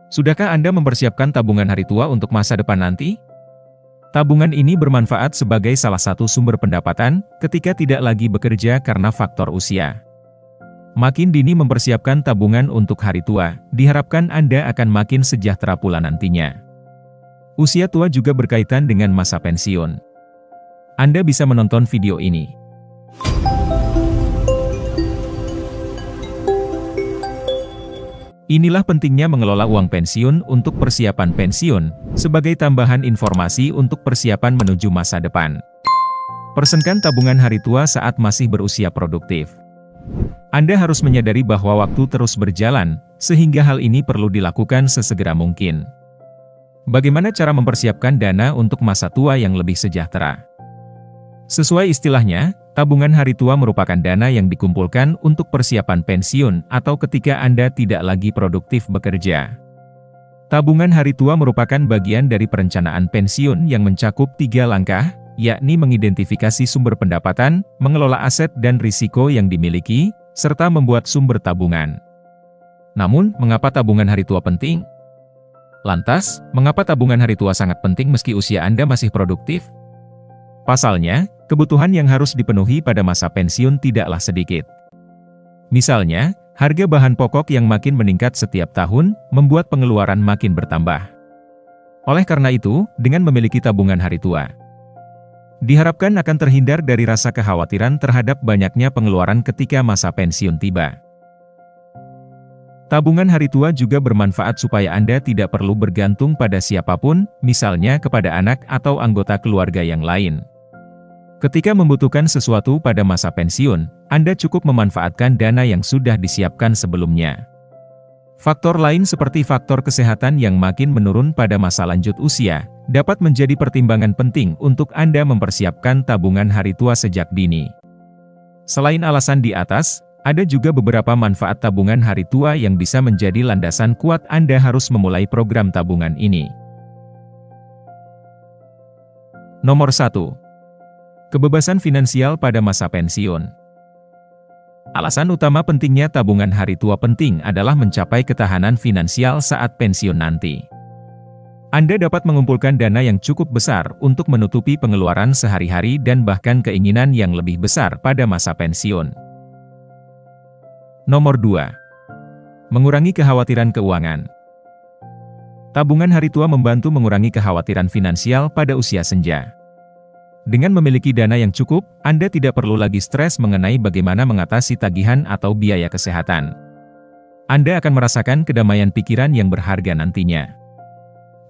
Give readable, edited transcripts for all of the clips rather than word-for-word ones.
Sudahkah Anda mempersiapkan tabungan hari tua untuk masa depan nanti? Tabungan ini bermanfaat sebagai salah satu sumber pendapatan ketika tidak lagi bekerja karena faktor usia. Makin dini mempersiapkan tabungan untuk hari tua, diharapkan Anda akan makin sejahtera pula nantinya. Usia tua juga berkaitan dengan masa pensiun. Anda bisa menonton video ini. Inilah pentingnya mengelola uang pensiun untuk persiapan pensiun, sebagai tambahan informasi untuk persiapan menuju masa depan. Persenkan tabungan hari tua saat masih berusia produktif. Anda harus menyadari bahwa waktu terus berjalan, sehingga hal ini perlu dilakukan sesegera mungkin. Bagaimana cara mempersiapkan dana untuk masa tua yang lebih sejahtera? Sesuai istilahnya, tabungan hari tua merupakan dana yang dikumpulkan untuk persiapan pensiun atau ketika Anda tidak lagi produktif bekerja. Tabungan hari tua merupakan bagian dari perencanaan pensiun yang mencakup 3 langkah, yakni mengidentifikasi sumber pendapatan, mengelola aset dan risiko yang dimiliki, serta membuat sumber tabungan. Namun, mengapa tabungan hari tua penting? Lantas, mengapa tabungan hari tua sangat penting meski usia Anda masih produktif? Pasalnya, kebutuhan yang harus dipenuhi pada masa pensiun tidaklah sedikit. Misalnya, harga bahan pokok yang makin meningkat setiap tahun, membuat pengeluaran makin bertambah. Oleh karena itu, dengan memiliki tabungan hari tua, diharapkan akan terhindar dari rasa kekhawatiran terhadap banyaknya pengeluaran ketika masa pensiun tiba. Tabungan hari tua juga bermanfaat supaya Anda tidak perlu bergantung pada siapapun, misalnya kepada anak atau anggota keluarga yang lain. Ketika membutuhkan sesuatu pada masa pensiun, Anda cukup memanfaatkan dana yang sudah disiapkan sebelumnya. Faktor lain seperti faktor kesehatan yang makin menurun pada masa lanjut usia, dapat menjadi pertimbangan penting untuk Anda mempersiapkan tabungan hari tua sejak dini. Selain alasan di atas, ada juga beberapa manfaat tabungan hari tua yang bisa menjadi landasan kuat Anda harus memulai program tabungan ini. Nomor 1. Kebebasan finansial pada masa pensiun. Alasan utama pentingnya tabungan hari tua penting adalah mencapai ketahanan finansial saat pensiun nanti. Anda dapat mengumpulkan dana yang cukup besar untuk menutupi pengeluaran sehari-hari dan bahkan keinginan yang lebih besar pada masa pensiun. Nomor 2. Mengurangi kekhawatiran keuangan. Tabungan hari tua membantu mengurangi kekhawatiran finansial pada usia senja. Dengan memiliki dana yang cukup, Anda tidak perlu lagi stres mengenai bagaimana mengatasi tagihan atau biaya kesehatan. Anda akan merasakan kedamaian pikiran yang berharga nantinya.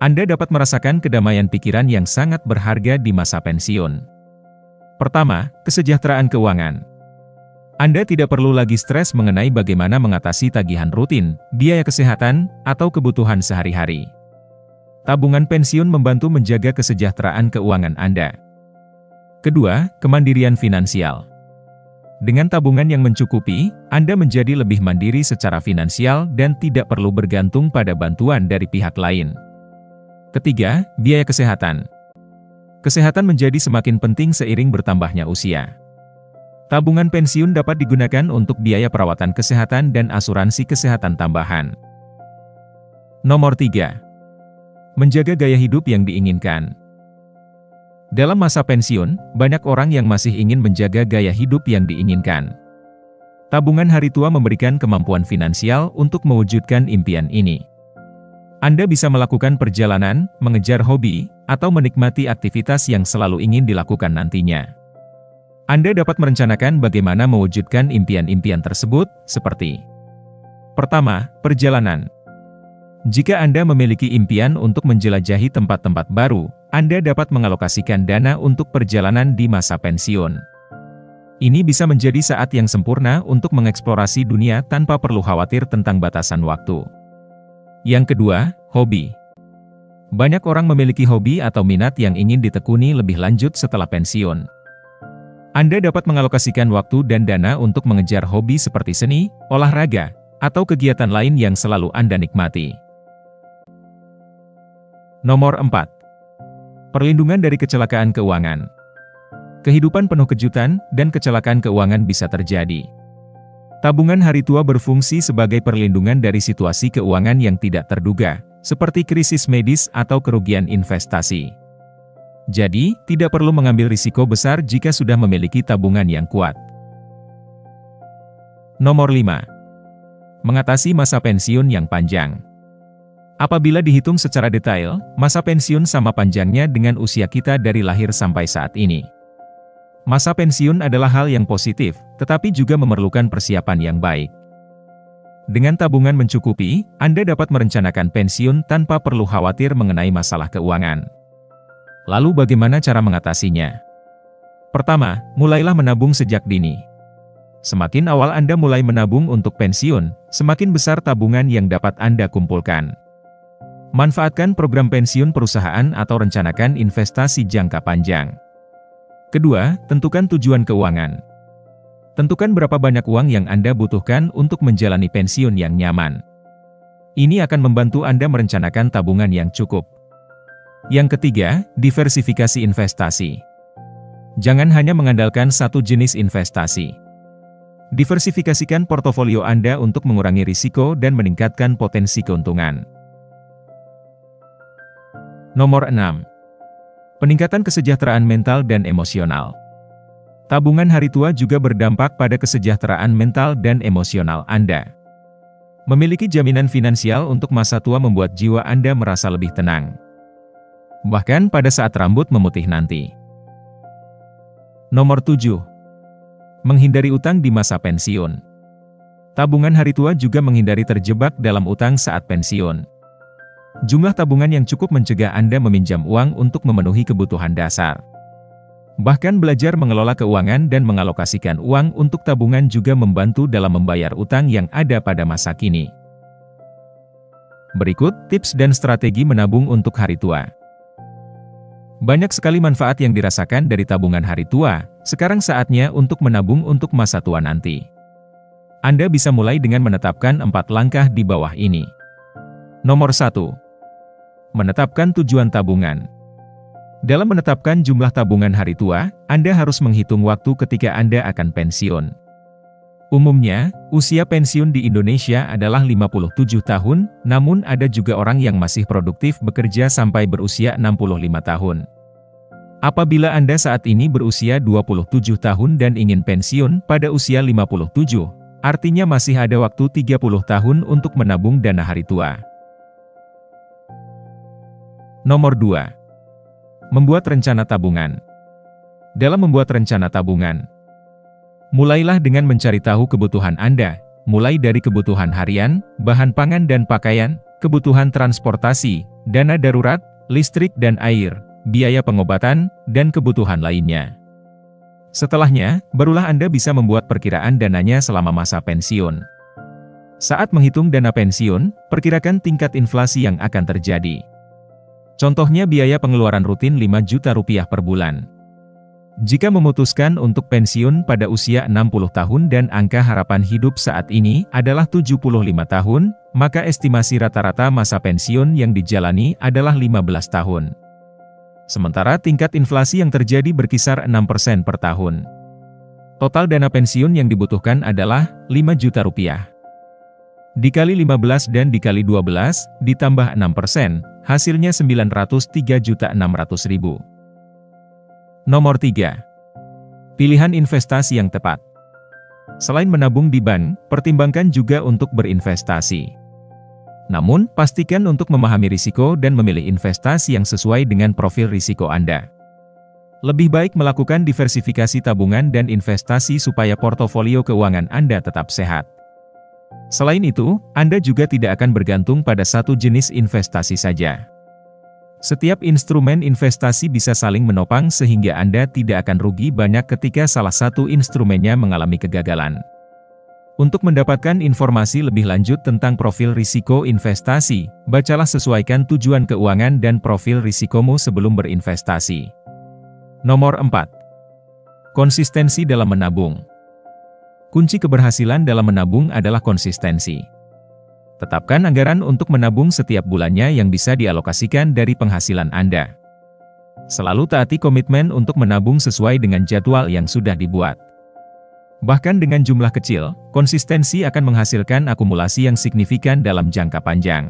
Anda dapat merasakan kedamaian pikiran yang sangat berharga di masa pensiun. Pertama, kesejahteraan keuangan. Anda tidak perlu lagi stres mengenai bagaimana mengatasi tagihan rutin, biaya kesehatan, atau kebutuhan sehari-hari. Tabungan pensiun membantu menjaga kesejahteraan keuangan Anda. Kedua, kemandirian finansial. Dengan tabungan yang mencukupi, Anda menjadi lebih mandiri secara finansial dan tidak perlu bergantung pada bantuan dari pihak lain. Ketiga, biaya kesehatan. Kesehatan menjadi semakin penting seiring bertambahnya usia. Tabungan pensiun dapat digunakan untuk biaya perawatan kesehatan dan asuransi kesehatan tambahan. Nomor 3. Menjaga gaya hidup yang diinginkan. Dalam masa pensiun, banyak orang yang masih ingin menjaga gaya hidup yang diinginkan. Tabungan hari tua memberikan kemampuan finansial untuk mewujudkan impian ini. Anda bisa melakukan perjalanan, mengejar hobi, atau menikmati aktivitas yang selalu ingin dilakukan nantinya. Anda dapat merencanakan bagaimana mewujudkan impian-impian tersebut, seperti: pertama, perjalanan. Jika Anda memiliki impian untuk menjelajahi tempat-tempat baru, Anda dapat mengalokasikan dana untuk perjalanan di masa pensiun. Ini bisa menjadi saat yang sempurna untuk mengeksplorasi dunia tanpa perlu khawatir tentang batasan waktu. Yang kedua, hobi. Banyak orang memiliki hobi atau minat yang ingin ditekuni lebih lanjut setelah pensiun. Anda dapat mengalokasikan waktu dan dana untuk mengejar hobi seperti seni, olahraga, atau kegiatan lain yang selalu Anda nikmati. Nomor 4. Perlindungan dari kecelakaan keuangan. Kehidupan penuh kejutan, dan kecelakaan keuangan bisa terjadi. Tabungan hari tua berfungsi sebagai perlindungan dari situasi keuangan yang tidak terduga, seperti krisis medis atau kerugian investasi. Jadi, tidak perlu mengambil risiko besar jika sudah memiliki tabungan yang kuat. Nomor 5. Mengatasi masa pensiun yang panjang. Apabila dihitung secara detail, masa pensiun sama panjangnya dengan usia kita dari lahir sampai saat ini. Masa pensiun adalah hal yang positif, tetapi juga memerlukan persiapan yang baik. Dengan tabungan mencukupi, Anda dapat merencanakan pensiun tanpa perlu khawatir mengenai masalah keuangan. Lalu bagaimana cara mengatasinya? Pertama, mulailah menabung sejak dini. Semakin awal Anda mulai menabung untuk pensiun, semakin besar tabungan yang dapat Anda kumpulkan. Manfaatkan program pensiun perusahaan atau rencanakan investasi jangka panjang. Kedua, tentukan tujuan keuangan. Tentukan berapa banyak uang yang Anda butuhkan untuk menjalani pensiun yang nyaman. Ini akan membantu Anda merencanakan tabungan yang cukup. Yang ketiga, diversifikasi investasi. Jangan hanya mengandalkan satu jenis investasi. Diversifikasikan portofolio Anda untuk mengurangi risiko dan meningkatkan potensi keuntungan. Nomor 6. Peningkatan kesejahteraan mental dan emosional. Tabungan hari tua juga berdampak pada kesejahteraan mental dan emosional Anda. Memiliki jaminan finansial untuk masa tua membuat jiwa Anda merasa lebih tenang. Bahkan pada saat rambut memutih nanti. Nomor 7. Menghindari utang di masa pensiun. Tabungan hari tua juga menghindari terjebak dalam utang saat pensiun. Jumlah tabungan yang cukup mencegah Anda meminjam uang untuk memenuhi kebutuhan dasar. Bahkan belajar mengelola keuangan dan mengalokasikan uang untuk tabungan juga membantu dalam membayar utang yang ada pada masa kini. Berikut tips dan strategi menabung untuk hari tua. Banyak sekali manfaat yang dirasakan dari tabungan hari tua, sekarang saatnya untuk menabung untuk masa tua nanti. Anda bisa mulai dengan menetapkan 4 langkah di bawah ini. Nomor 1. Menetapkan tujuan tabungan. Dalam menetapkan jumlah tabungan hari tua, Anda harus menghitung waktu ketika Anda akan pensiun. Umumnya, usia pensiun di Indonesia adalah 57 tahun, namun ada juga orang yang masih produktif bekerja sampai berusia 65 tahun. Apabila Anda saat ini berusia 27 tahun dan ingin pensiun pada usia 57, artinya masih ada waktu 30 tahun untuk menabung dana hari tua. Nomor 2. Membuat rencana tabungan. Dalam membuat rencana tabungan, mulailah dengan mencari tahu kebutuhan Anda, mulai dari kebutuhan harian, bahan pangan dan pakaian, kebutuhan transportasi, dana darurat, listrik dan air, biaya pengobatan, dan kebutuhan lainnya. Setelahnya, barulah Anda bisa membuat perkiraan dananya selama masa pensiun. Saat menghitung dana pensiun, perkirakan tingkat inflasi yang akan terjadi. Contohnya biaya pengeluaran rutin 5 juta rupiah per bulan. Jika memutuskan untuk pensiun pada usia 60 tahun dan angka harapan hidup saat ini adalah 75 tahun, maka estimasi rata-rata masa pensiun yang dijalani adalah 15 tahun. Sementara tingkat inflasi yang terjadi berkisar 6% per tahun. Total dana pensiun yang dibutuhkan adalah 5 juta rupiah. Dikali 15 dan dikali 12, ditambah 6%, hasilnya 903.600.000. Nomor 3. Pilihan investasi yang tepat. Selain menabung di bank, pertimbangkan juga untuk berinvestasi. Namun, pastikan untuk memahami risiko dan memilih investasi yang sesuai dengan profil risiko Anda. Lebih baik melakukan diversifikasi tabungan dan investasi supaya portofolio keuangan Anda tetap sehat. Selain itu, Anda juga tidak akan bergantung pada satu jenis investasi saja. Setiap instrumen investasi bisa saling menopang sehingga Anda tidak akan rugi banyak ketika salah satu instrumennya mengalami kegagalan. Untuk mendapatkan informasi lebih lanjut tentang profil risiko investasi, bacalah sesuaikan tujuan keuangan dan profil risikomu sebelum berinvestasi. Nomor 4. Konsistensi dalam menabung. Kunci keberhasilan dalam menabung adalah konsistensi. Tetapkan anggaran untuk menabung setiap bulannya yang bisa dialokasikan dari penghasilan Anda. Selalu taati komitmen untuk menabung sesuai dengan jadwal yang sudah dibuat. Bahkan dengan jumlah kecil, konsistensi akan menghasilkan akumulasi yang signifikan dalam jangka panjang.